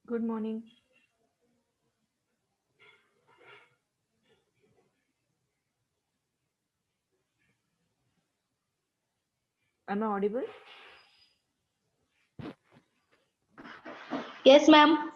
Good morning. Am I audible? Yes, ma'am.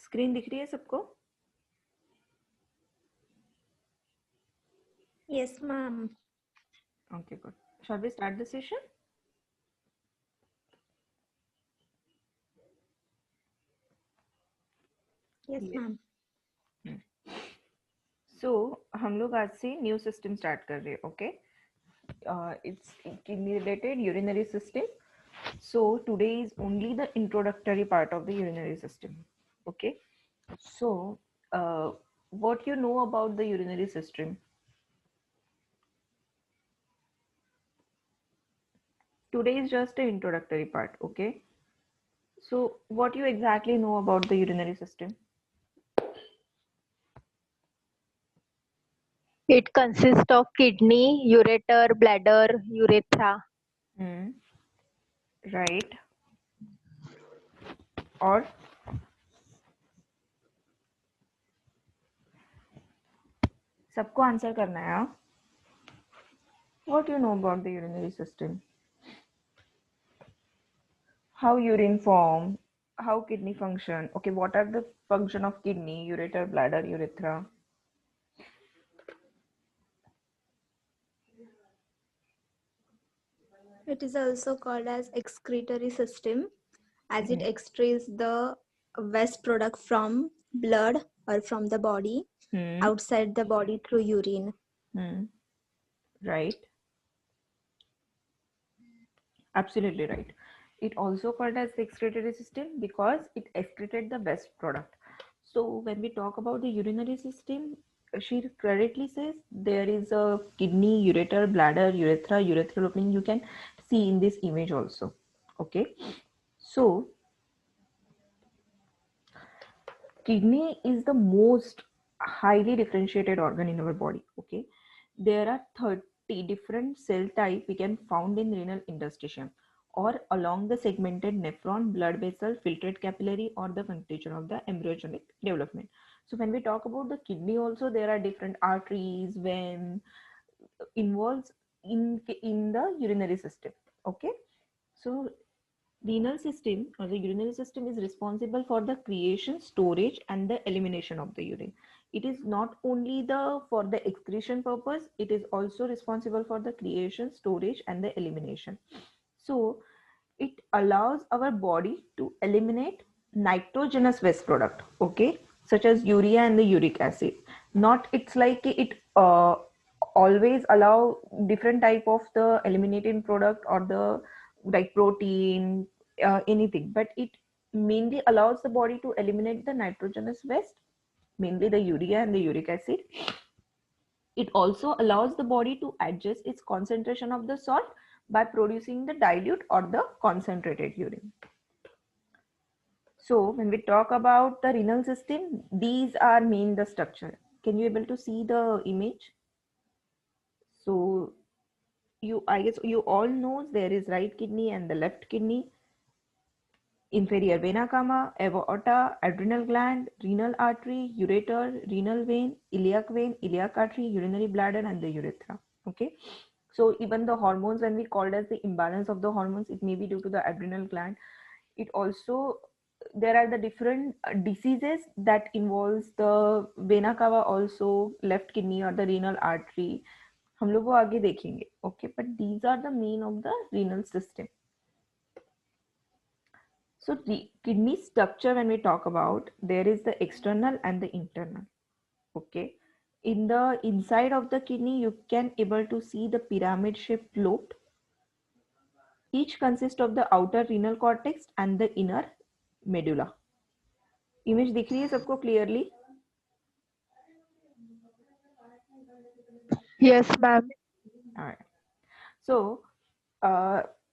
Screen दिख रही है सबको? Yes, ma'am. Okay, good. Shall we start the session? Yes, Yes. ma'am. So हम लोग आज से न्यू सिस्टम स्टार्ट कर रहे हैं. Okay, it's kidney related urinary system. So today is only the introductory part of the urinary system. Okay, so what you know about the urinary system? Today is just an introductory part. Okay, so what you exactly know about the urinary system? It consists of kidney, ureter, bladder, urethra. Right. और सबको answer करना है. What you know about the urinary system? How urine form, how kidney function. Okay, what are the function of kidney, ureter, bladder, urethra? It is also called as excretory system, as it extracts the waste product from blood or from the body outside the body through urine. Right. Absolutely right. It also called as the excretory system because it excreted the waste product. So when we talk about the urinary system, she correctly says there is a kidney, ureter, bladder, urethra, urethral opening. You can see in this image also. Okay. So kidney is the most highly differentiated organ in our body. Okay, there are 30 different cell type we can found in renal interstitium or along the segmented nephron, blood vessel, filtrate capillary, or the continuation of the embryogenic development. So when we talk about the kidney also, there are different arteries, vein involves in the urinary system. Okay, so renal system or the urinary system is responsible for the creation, storage, and the elimination of the urine. It is not only the for the excretion purpose, it is also responsible for the creation, storage, and the elimination. So it allows our body to eliminate nitrogenous waste product, okay, such as urea and the uric acid. Not it's like it always allow different type of the eliminating product or the like protein, anything, but it mainly allows the body to eliminate the nitrogenous waste, mainly the urea and the uric acid. It also allows the body to adjust its concentration of the salt by producing the dilute or the concentrated urine. So when we talk about the renal system, these are main the structure. Can you able to see the image? So I guess you all knows there is right kidney and the left kidney, inferior vena cava, aorta, adrenal gland, renal artery, ureter, renal vein, iliac artery, urinary bladder, and the urethra. Okay. So even the hormones, when we called as the imbalance of the hormones, it may be due to the adrenal gland. It also, there are the different diseases that involves the vena cava, also left kidney or the renal artery. हम लोग वो आगे देखेंगे. Okay, but these are the main of the renal system. So the kidney structure, when we talk about, there is the external and the internal. Okay. In the inside of the kidney, you can able to see the pyramid shaped lobe. Each consists of the outer renal cortex and the inner medulla. Image दिख रही है सबको clearly? Yes, ma'am. Alright. So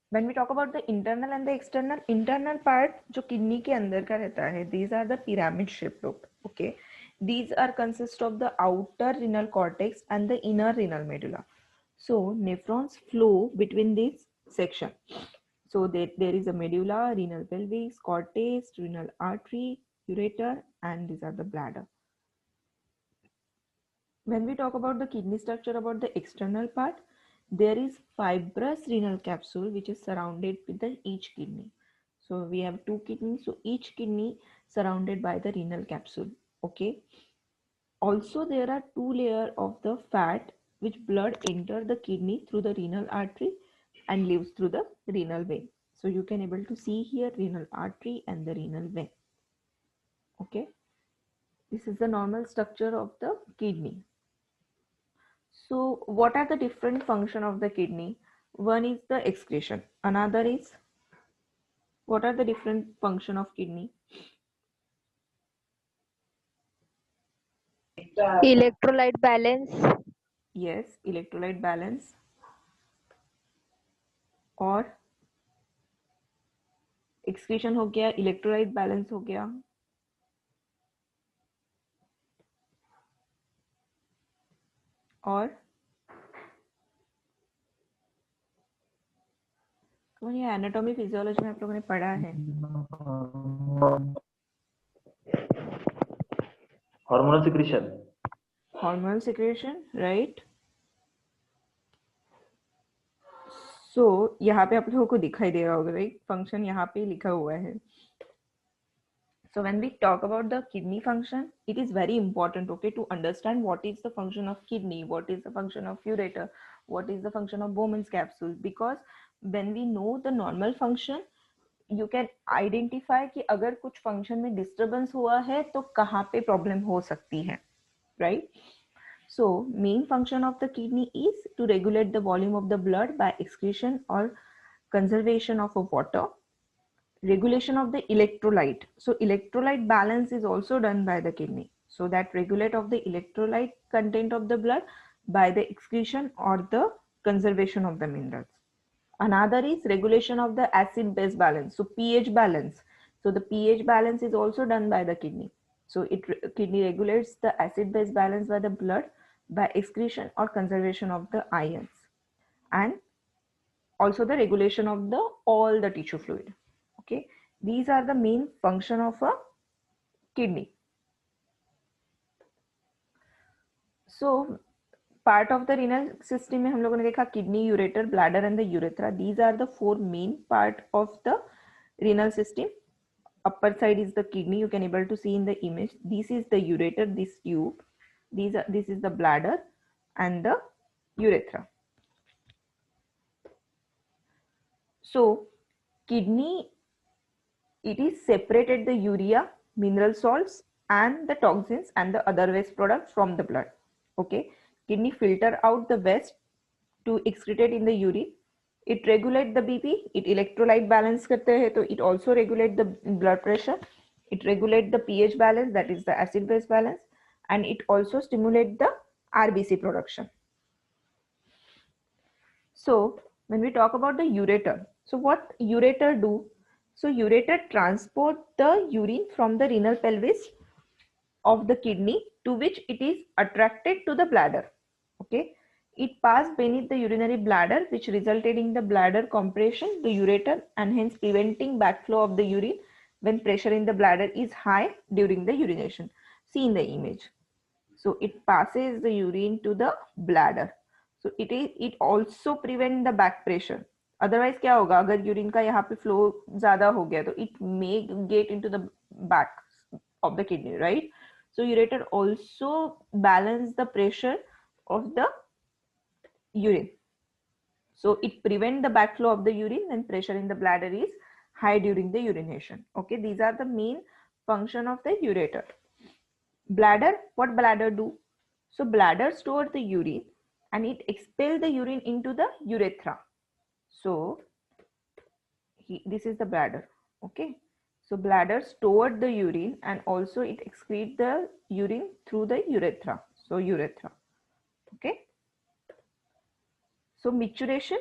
when we talk about the internal and the internal part जो kidney के अंदर का रहता है, these are the pyramid shaped lobe. Okay, these are consist of the outer renal cortex and the inner renal medulla. So nephrons flow between this section. So there is a medulla, renal pelvis, cortex, renal artery, ureter, and these are the bladder. When we talk about the kidney structure, about the external part, there is fibrous renal capsule which is surrounded with each kidney. So we have two kidneys, so each kidney surrounded by the renal capsule. Okay. Also, there are two layers of the fat which blood enter the kidney through the renal artery and leaves through the renal vein. So you can able to see here renal artery and the renal vein. Okay. This is the normal structure of the kidney. So what are the different function of the kidney? One is the excretion. Another is, what are the different function of kidney? Electrolyte balance. Yes, electrolyte balance. और excretion हो गया, electrolyte balance हो गया. और कौन ये anatomy physiology में आप लोगों ने पढ़ा है? Hormonal secretion. Hormonal secretion, right? So यहाँ पे आप लोगों को दिखाई दे रहा होगा, right? Function यहाँ पे लिखा हुआ है. So when we talk about the kidney function, it is very important, okay, to understand what is the function of kidney, what is the function of ureter, what is the function of Bowman's capsule. Because when we know the normal function, you can identify कि अगर कुछ function में disturbance हुआ है तो कहाँ पे problem हो सकती है, right? So main function of the kidney is to regulate the volume of the blood by excretion or conservation of water. Regulation of the electrolyte. So electrolyte balance is also done by the kidney. So that regulate of the electrolyte content of the blood by the excretion or the conservation of the minerals. Another is regulation of the acid base balance. So pH balance. So the pH balance is also done by the kidney. So kidney regulates the acid base balance by the blood by excretion or conservation of the ions, and also the regulation of the all the tissue fluid. Okay, these are the main function of a kidney. So part of the renal system में हम लोगों ने देखा kidney, ureter, bladder and the urethra. These are the four main part of the renal system. Upper side is the kidney, you can able to see in the image. This is the ureter, this tube. This is the bladder and the urethra. So kidney, it is separated the urea, mineral salts and the toxins and the other waste products from the blood. Okay, Kidney filter out the waste to excrete in the urine. It regulate the BP. It electrolyte balance करते हैं, तो it also regulate the blood pressure. It regulate the pH balance, that is the acid base balance, and it also stimulate the RBC production. So when we talk about the ureter, so what ureter do? So ureter transport the urine from the renal pelvis of the kidney to which it is attracted to the bladder. Okay, it passed beneath the urinary bladder, which resulted in the bladder compression, the ureter, and hence preventing backflow of the urine when pressure in the bladder is high during the urination. See in the image. So it passes the urine to the bladder. So it also prevent the back pressure. Otherwise क्या होगा, अगर urine का यहाँ पे flow ज्यादा हो गया तो it may get into the back of the kidney, right? So ureter also balance the pressure of the urine. So it prevent the backflow of the urine when pressure in the bladder is high during the urination. Okay, these are the main function of the ureter. Bladder, what bladder do? So bladder store the urine and it expel the urine into the urethra. So this is the bladder. Okay, so bladder stored the urine and also it excrete the urine through the urethra. So urethra. Okay, so micturition.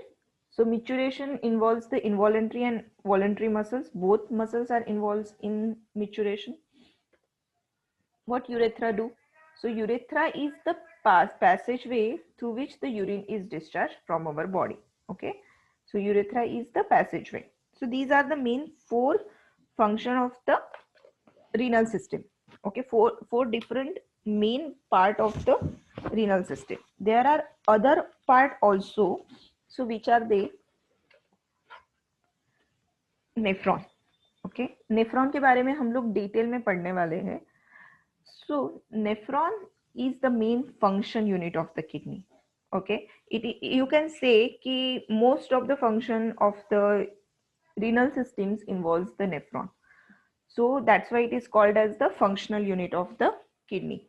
So micturition involves the involuntary and voluntary muscles. Both muscles are involved in micturition. What urethra do? So urethra is the passageway through which the urine is discharged from our body. Okay, so urethra is the passageway. So these are the main four function of the renal system. Okay, four different main part of the renal system. There are other part also. So which are they? Nephron. Okay, nephron के बारे में हम लोग detail में पढ़ने वाले हैं. So nephron is the main function unit of the kidney. Okay, you can say कि most of the function of the renal systems involves the nephron. So that's why it is called as the functional unit of the kidney.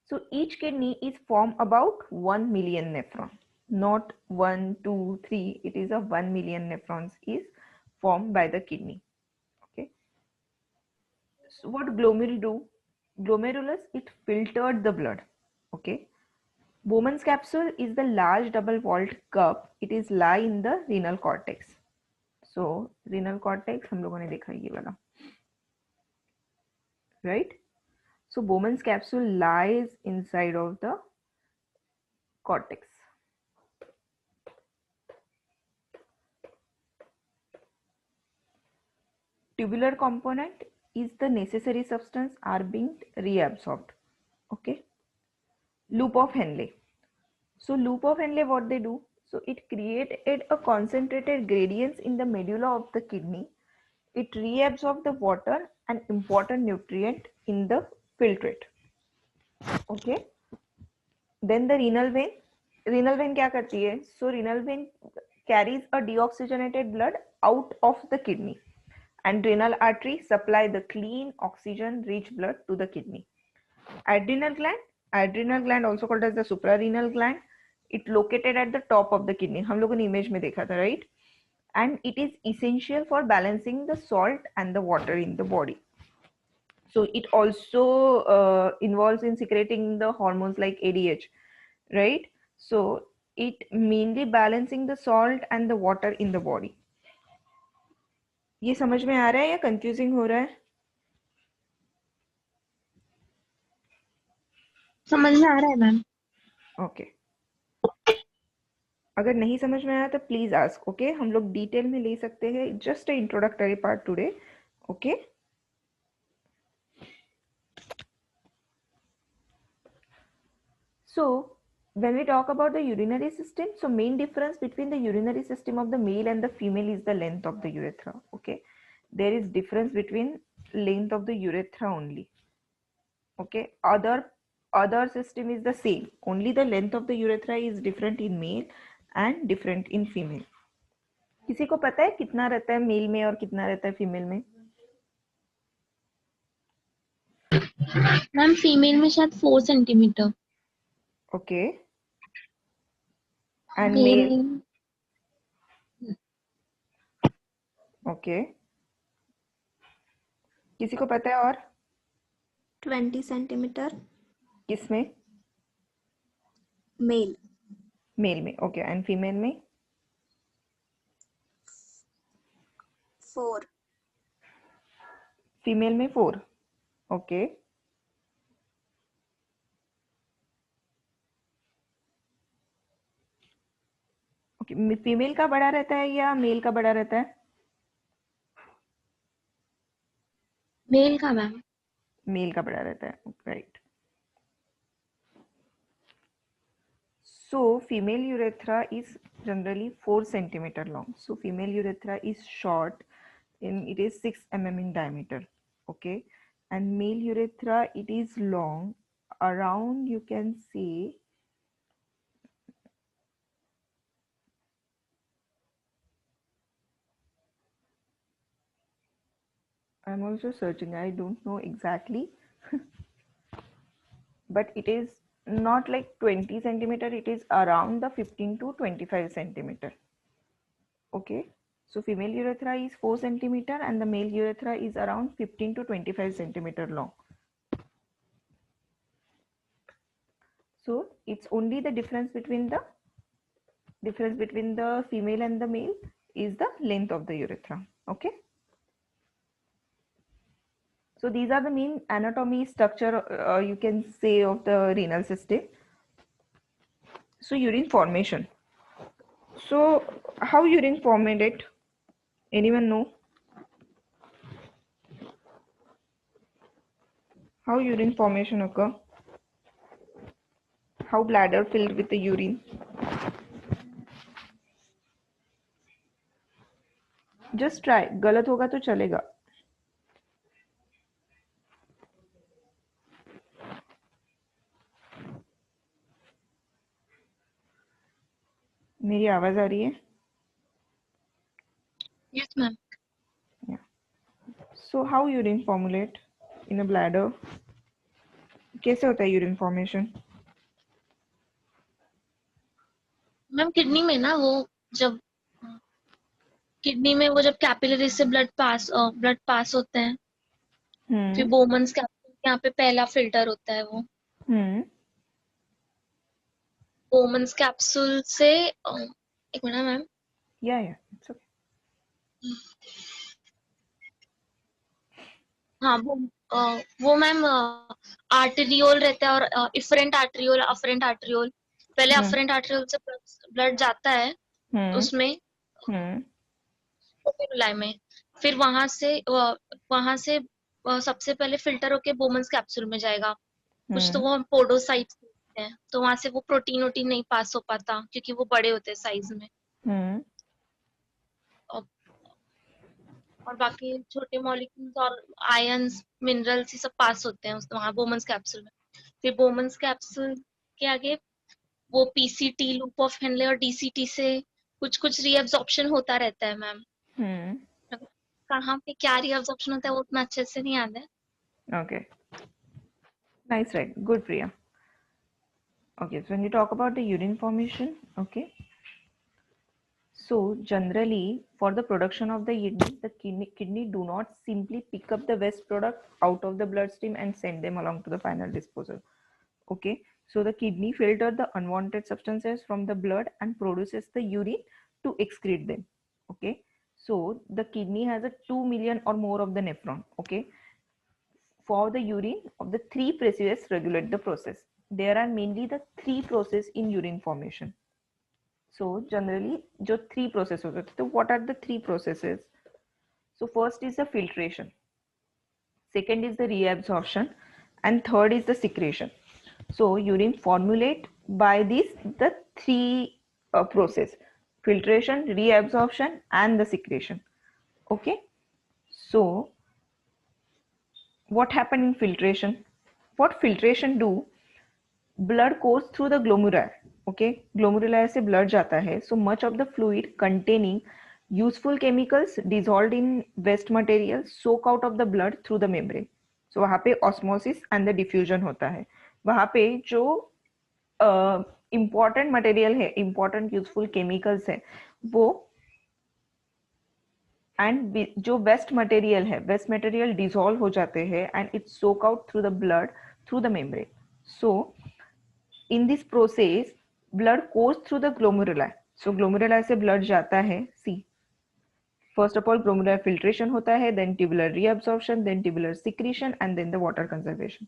So each kidney is formed about 1 million nephron, not 1, 2, 3. It is a 1 million nephrons is formed by the kidney. Okay. So what glomeruli do? Glomerulus, it filtered the blood. Okay. Bowman's capsule is the large double-walled cup. It is lie in the renal cortex. So renal cortex हम लोगों ने देखा ये वाला, right? So Bowman's capsule lies inside of the cortex. Tubular component is the necessary substance are being reabsorbed. Okay. Loop of Henle. So loop of Henle, what they do? So it created a concentrated gradients in the medulla of the kidney. It reabsorbed the water and important nutrient in the filtrate. Okay. Then the renal vein. Renal vein क्या करती है? So renal vein carries a deoxygenated blood out of the kidney, and renal artery supply the clean oxygen rich blood to the kidney. Adrenal gland also called as the suprarenal gland. It located at the top of the kidney. हम लोगों ने image में देखा था, right? And it is essential for balancing the salt and the water in the body. So it also involves in secreting the hormones like ADH, right? So it mainly balancing the salt and the water in the body. ये समझ में आ रहा है या confusing हो रहा है? समझ में आ रहा है मैम. ओके, अगर नहीं समझ में आया तो प्लीज आस्क. ओके, हम लोग डिटेल में ले सकते हैं. Just a introductory part today. Okay, so when we talk about the urinary system, so main difference between the urinary system of the male and the female is the length of the urethra. Okay, there is difference between length of the urethra only. Okay, other system is the same, only the length of the urethra is different in male and different in female. किसी को पता है कितना रहता है mail में और कितना रहता है फीमेल में? मैम फीमेल में शायद 4 centimetre. Okay. And male. Okay. किसी को पता है और 20 सेंटीमीटर किसमें? मेल, मेल में. ओके. एंड फीमेल में? 4. फीमेल में 4. ओके. ओके. फीमेल का बड़ा रहता है या मेल का बड़ा रहता है? मेल का मैम. मेल का बड़ा रहता है. Right. So female urethra is generally 4 centimeter long. So female urethra is short, and it is 6 mm in diameter. Okay. And male urethra, it is long, around, you can say, I'm also searching, I don't know exactly, but it is not like 20 centimeter, it is around the 15 to 25 centimeter. Okay. So female urethra is 4 centimeter and the male urethra is around 15 to 25 centimeter long. So it's only the difference between the female and the male is the length of the urethra. Okay. So these are the main anatomy structure, you can say, of the renal system. So urine formation. So how urine formulate? Anyone know? How urine formation occur? How bladder filled with the urine? Just try. गलत होगा तो चलेगा. मेरी आवाज आ रही है? Yes ma'am. Yeah. So how urine formulate in a bladder? कैसे होता है यूरिन फॉर्मेशन? मैम किडनी में ना वो जब किडनी में वो जब कैपिलरी से ब्लड पास होते हैं, फिर बोमन्स कैप्सूल यहाँ पे पहला फिल्टर होता है वो. बोमन्स कैप्सूल से एक मिनट मैम. या इट्स ओके. हाँ वो मैम आर्टेरियोल रहता है और इफरेंट आर्टेरियोल, अफरेंट आर्टेरियोल. पहले अफरेंट आर्टेरियोल से ब्लड जाता है उसमें कोपिनुलाई में, फिर वहां से सबसे पहले फिल्टर होके बोमन्स कैप्सूल में जाएगा. कुछ तो वो पोडोसाइट्स हैं, तो वहां से वो प्रोटीन वोटीन नहीं पास हो पाता क्योंकि वो बड़े होते हैं साइज में. और बाकी छोटे मॉलिक्यूल्स और आयंस, मिनरल्स ये सब पास होते हैं वहां बोमन्स कैप्सूल में. फिर बोमन्स कैप्सूल के आगे वो पीसीटी, लूप ऑफ हेनले और डीसीटी से कुछ रीअब्जॉर्प्शन होता रहता है मैम. कहाँ पे क्या रीअब्जॉर्प्शन होता है वो उतना अच्छे से नहीं याद है. Okay. Nice, right? Good, Priya. Okay, so when you talk about the urine formation, okay. So generally, for the production of the urine, the kidney do not simply pick up the waste product out of the bloodstream and send them along to the final disposal. Okay, so the kidney filter the unwanted substances from the blood and produces the urine to excrete them. Okay, so the kidney has a 2 million or more of the nephron. Okay, for the urine of the 3 processes regulate the process. There are mainly the 3 processes in urine formation. So generally जो 3 process होते हैं, तो what are the 3 processes? So first is the filtration, second is the reabsorption, and third is the secretion. So urine formulate by these the 3 process: filtration, reabsorption, and the secretion. Okay, so what happened in filtration? What filtration do? Blood goes through the glomeruli. Okay, glomeruli से blood जाता है. So much of the fluid containing useful chemicals dissolved in waste material soak out of the blood through the membrane. So वहाँ पे osmosis and the diffusion होता है. वहाँ पे जो इम्पॉर्टेंट मटेरियल है, इम्पॉर्टेंट यूजफुल केमिकल्स है वो, एंड जो वेस्ट मटेरियल है, वेस्ट मटेरियल डिसॉल्व हो जाते हैं and it soak out through the blood through the membrane. So in this process blood course through the glomeruli. So glomeruli से blood जाता है. See, first of all glomerular filtration होता है, then tubular reabsorption, then tubular secretion and then the water conservation.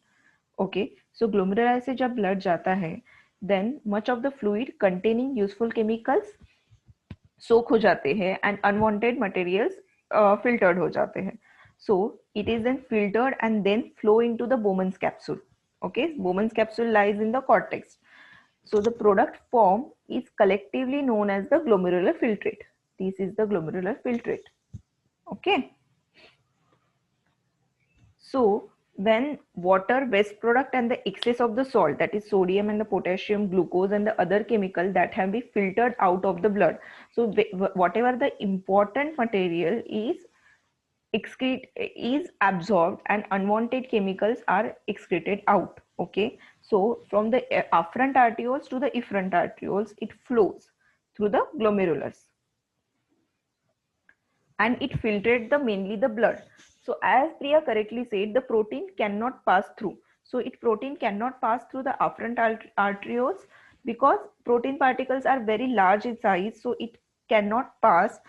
Okay, so glomeruli से जब blood जाता है, then much of the fluid containing useful chemicals soak हो जाते हैं एंड अनवांटेड मटेरियल्स फिल्टर्ड हो जाते हैं. So it is then filtered and then flow into the Bowman's capsule. Okay, Bowman's capsule lies in the cortex. So the product form is collectively known as the glomerular filtrate. This is the glomerular filtrate. Okay. So when water, waste product and the excess of the salt, that is sodium and the potassium, glucose and the other chemical that have been filtered out of the blood. So whatever the important material is absorbed and unwanted chemicals are excreted out. Okay, so from the afferent arterioles to the efferent arterioles it flows through the glomerulus and it filtrates the mainly the blood. So as Priya correctly said, the protein cannot pass through. So protein cannot pass through the afferent arterioles because protein particles are very large in size, so it cannot pass.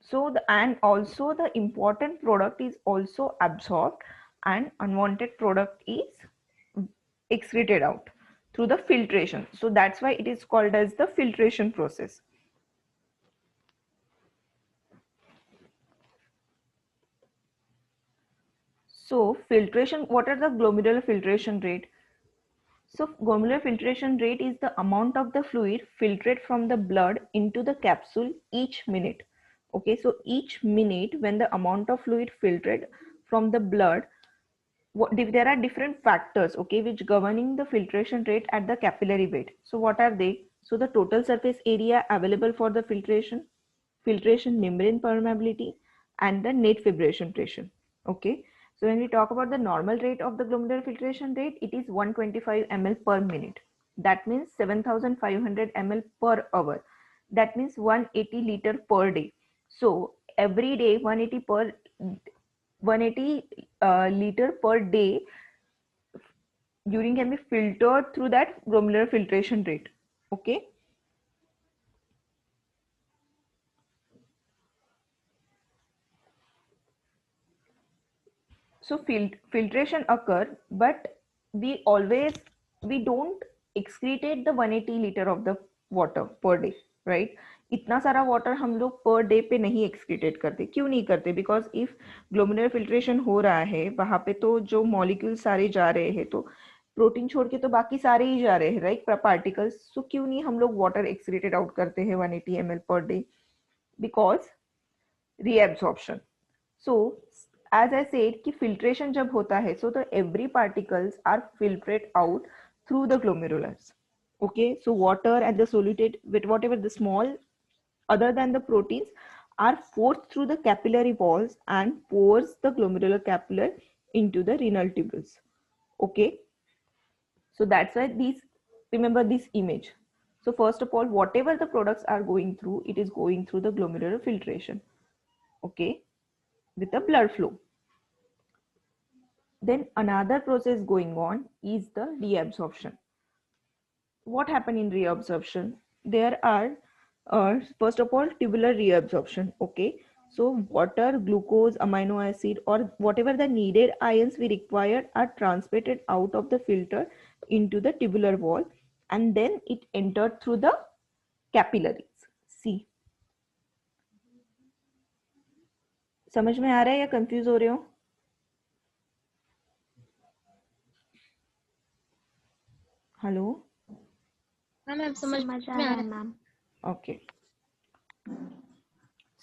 So and also the important product is also absorbed and unwanted product is excreted out through the filtration. So that's why it is called as the filtration process. So filtration, what are the glomerular filtration rate? So glomerular filtration rate is the amount of the fluid filtered from the blood into the capsule each minute. Okay, so each minute when the amount of fluid filtered from the blood, there are different factors, okay, which governing the filtration rate at the capillary bed. So what are they? So the total surface area available for the filtration membrane permeability and the net filtration pressure. Okay, so when we talk about the normal rate of the glomerular filtration rate, it is 125 ml per minute. That means 7500 ml per hour. That means 180 liter per day. So every day 180 liter per day urine can be filtered through that glomerular filtration rate. Okay. So filtration occur, but we don't excretate the 180 liter of the water per day, right? इतना सारा water हम लोग per day पे नहीं एक्सक्रीटेट करते. क्यों नहीं करते? बिकॉज इफ ग्लोमेरुलर फिल्ट्रेशन हो रहा है वहां पे तो जो मॉलिक्यूल सारे जा रहे हैं, तो प्रोटीन छोड़ के तो बाकी सारे ही जा रहे हैं, राइट, पार्टिकल्स. सो क्यों नहीं हम लोग वाटर एक्सक्रीटेड आउट करते हैं 180 ml per day? Because reabsorption. So as I said कि filtration जब होता है, so the every particles are filtered out through the glomerulus. Okay, so water and the solute with whatever the small other than the proteins are forced through the capillary walls and pours the glomerular capillary into the renal tubules. Okay, so that's why remember this image. So first of all, whatever the products are going through, it is going through the glomerular filtration. Okay, with the blood flow. Then another process going on is the reabsorption. What happened in reabsorption? There are first of all tubular reabsorption. Okay, so water, glucose, amino acid or whatever the needed ions we required are transported out of the filter into the tubular wall and then it entered through the capillaries. See, समझ में आ रहा है या confuse हो रहे हो? Hello ma'am समझ समझ में आ आ रहा रहा है है. मैम. ओके.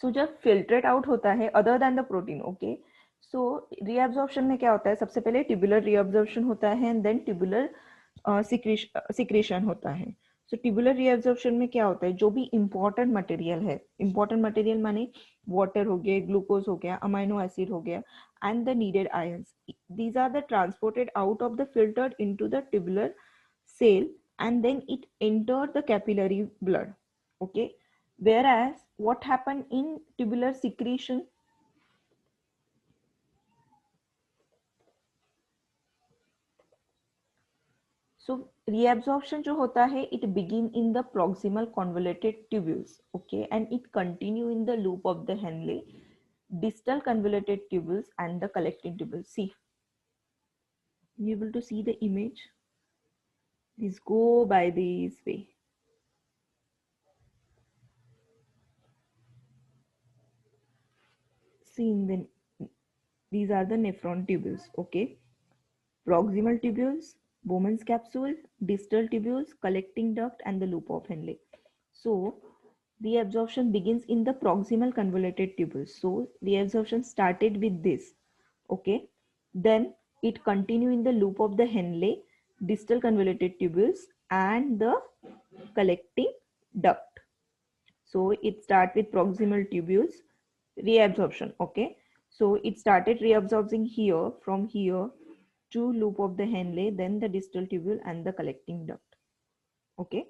सो जब फिल्टरेट आउट होता है other than the protein, okay, so reabsorption में क्या होता है? सबसे पहले ट्यूबुलर रीअब्जॉर्प्शन होता है एंड देन ट्यूबुलर सिक्रीशन होता है. सो ट्यूबुलर रीअब्जॉर्प्शन में क्या होता है, जो भी इंपॉर्टेंट मटेरियल है, इंपॉर्टेंट मटेरियल माने वाटर हो गया, ग्लूकोज हो गया, अमाइनो एसिड हो गया, and the needed ions, these are the transported out of the filtered into the tubular cell and then it enter the capillary blood. Okay, whereas what happened in tubular secretion, so reabsorption जो होता है it begin in the proximal convoluted tubules, okay, and it continue in the loop of the Henle, distal convoluted tubules and the collecting tubules. See, you able to see the image, these go by this way. See, in the, these are the nephron tubules, okay, proximal tubules, Bowman's capsule, distal tubules, collecting duct and the loop of Henle. So reabsorption begins in the proximal convoluted tubules. So reabsorption started with this, okay, then it continue in the loop of the Henle, distal convoluted tubules and the collecting duct. So it start with proximal tubules, reabsorption, okay. So it started reabsorbing here, from here to loop of the Henle, then the distal tubule and the collecting duct, okay.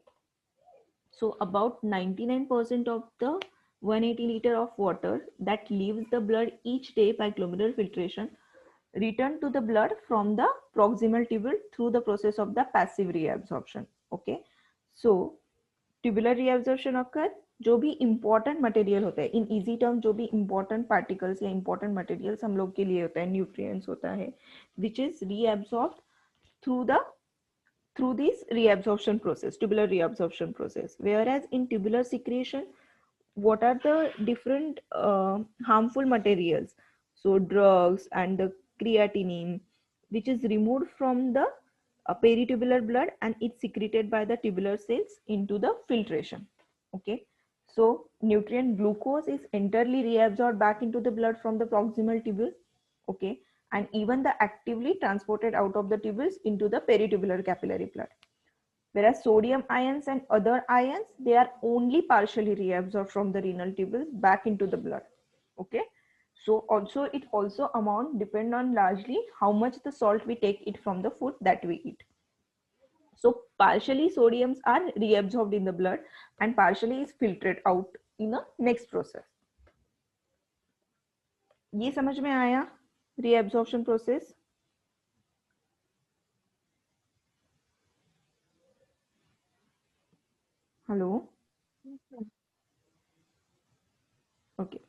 So about 99% of the 180 liter of water that leaves the blood each day by glomerular filtration return to the blood from the proximal tubule through the process of the passive reabsorption, okay. So tubular reabsorption occur जो भी important material होता है, in easy term जो भी important particles या important materials हम लोग के लिए होता है, न्यूट्रिएंट्स होता है, which is reabsorbed through this reabsorption process, tubular reabsorption process. Whereas in tubular secretion, what are the different harmful materials? So drugs and the creatinine, which is removed from the peritubular blood and it's secreted by the tubular cells into the filtration. Okay, so nutrient glucose is entirely reabsorbed back into the blood from the proximal tubule. Okay, and even the actively transported out of the tubules into the peritubular capillary blood. Whereas sodium ions and other ions, they are only partially reabsorbed from the renal tubules back into the blood. Okay, so also it also amount depend on largely how much the salt we take it from the food that we eat. So partially sodiums are reabsorbed in the blood and partially is filtered out in the next process. ये समझ में आया reabsorption process? Hello? Okay.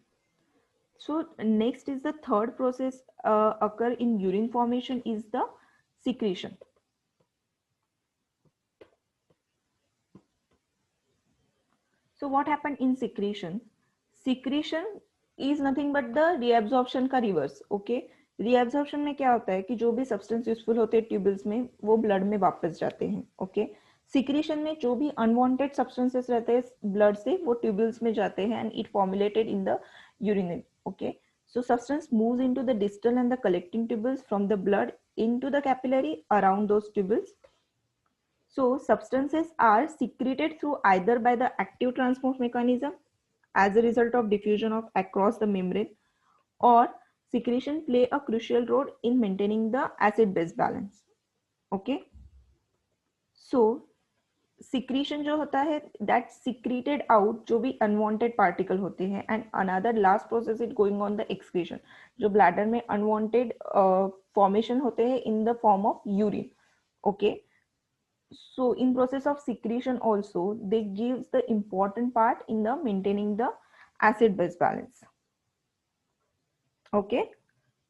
So next is the third process occur in urine formation is the secretion. So what happened in secretion? Secretion is nothing but the reabsorption का reverse. Okay. Reabsorption में क्या होता है कि जो भी substance useful होते हैं tubules में वो blood में वापस जाते हैं. Okay. Secretion में जो भी unwanted substances रहते हैं blood से वो tubules में जाते हैं and it formulated in the urine. Okay. So substance moves into the distal and the collecting tubules from the blood into the capillary around those tubules. So substances are secreted through either by the active transport mechanism as a result of diffusion of across the membrane, or secretion play a crucial role in maintaining the acid-base balance. Okay. So secretion जो होता है that secreted out जो भी unwanted particle होते हैं, and another last process is going on the excretion जो bladder में unwanted formation होते हैं in the form of urine. Okay. So in process of secretion also they gives the important part in the maintaining the acid base balance. Okay.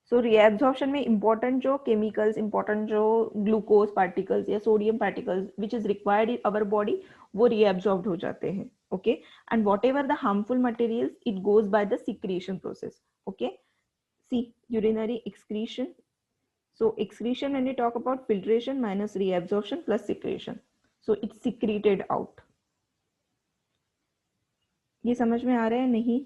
So reabsorption में important जो chemicals, important जो glucose particles या sodium particles which is required in our body वो reabsorbed हो जाते हैं. Okay. And whatever the harmful materials it goes by the secretion process. Okay. See, urinary excretion. So excretion when we talk about filtration minus reabsorption plus secretion. So it's secreted out. ये समझ में आ रहा है नहीं?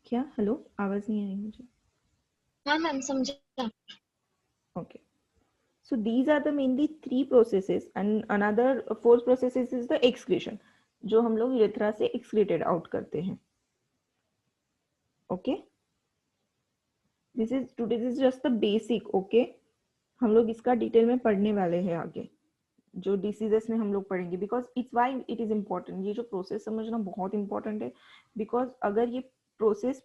क्या? Hello, आवाज नहीं आई मुझे. हाँ मैम समझा. Okay. So these are the mainly three processes, and another fourth processes is the excretion, जो हम लोग urethra से excreted out करते हैं. Okay, this is just the basic. Okay, हम लोग इसका डिटेल में पढ़ने वाले हैं आगे, जो डिसीजेस में हम लोग पढ़ेंगे, because it's why it is important. ये जो प्रोसेस समझना बहुत इंपॉर्टेंट है, बिकॉज अगर ये प्रोसेस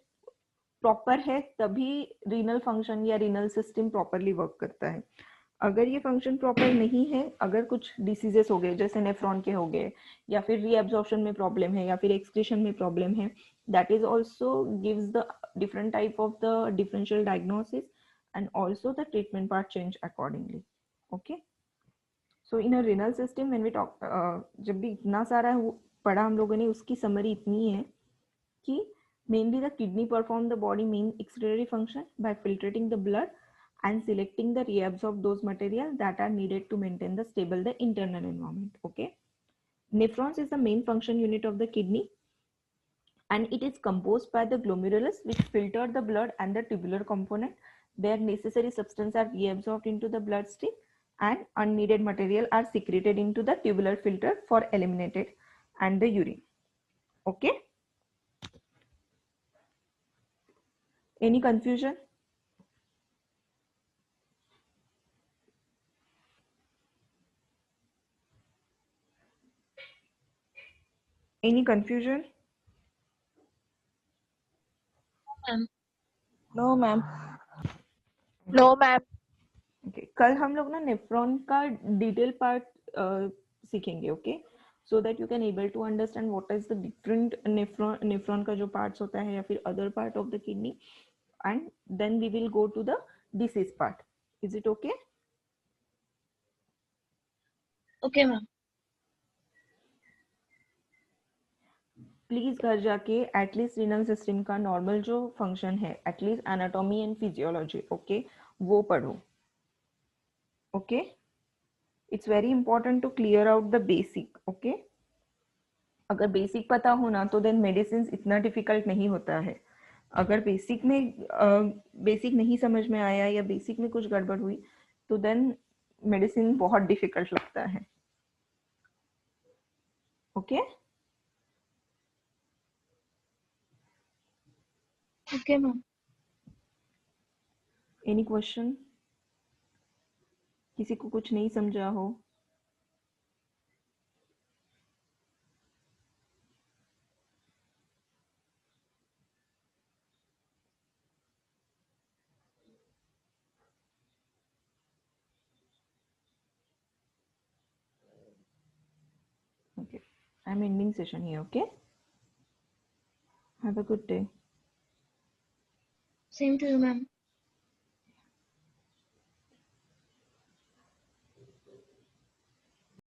प्रॉपर है तभी रीनल फंक्शन या रीनल सिस्टम प्रॉपरली वर्क करता है. अगर ये फंक्शन प्रॉपर नहीं है, अगर कुछ डिसीजेस हो गए जैसे नेफ्रॉन के हो गए, या फिर रीएब्जॉर्प्शन में प्रॉब्लम है, या फिर एक्सक्रीशन में प्रॉब्लम है, that is also gives the different type of the differential diagnosis, and also the treatment part change accordingly. Okay, so in a renal system when we talk, जब भी इतना सारा पढ़ा हम लोगों ने, उसकी समरी इतनी है कि mainly the kidney perform the body main excretory function by filtrating the blood and selecting the reabsorb those material that are needed to maintain the stable the internal environment. Okay, nephrons is the main function unit of the kidney, and it is composed by the glomerulus which filter the blood and the tubular component. Their necessary substance are reabsorbed into the bloodstream, and unneeded material are secreted into the tubular filter for eliminated and the urine. Okay, any confusion? Any confusion? Ma'am. No, ma'am. No, ma'am. Okay, कल हम लोग ना nephron का detail part सीखेंगे. Okay, so that you can able to understand what is the different nephron का जो parts होता है, या फिर other part of the kidney, and then we will go to the disease part. Is it okay? Okay ma'am. Please घर जाके at least renal system का normal जो फंक्शन है, at least anatomy and physiology, okay, वो पढ़ो. Okay, it's very important to clear out the basic. Okay, अगर basic पता हो ना तो देन मेडिसिन इतना डिफिकल्ट नहीं होता है. अगर बेसिक नहीं समझ में आया, या बेसिक में कुछ गड़बड़ हुई, तो देन मेडिसिन बहुत डिफिकल्ट लगता है. Okay, okay ma'am. Any question? किसी को कुछ नहीं समझा हो? Okay, I'm ending session here. Okay, have a good day. Same to you ma'am.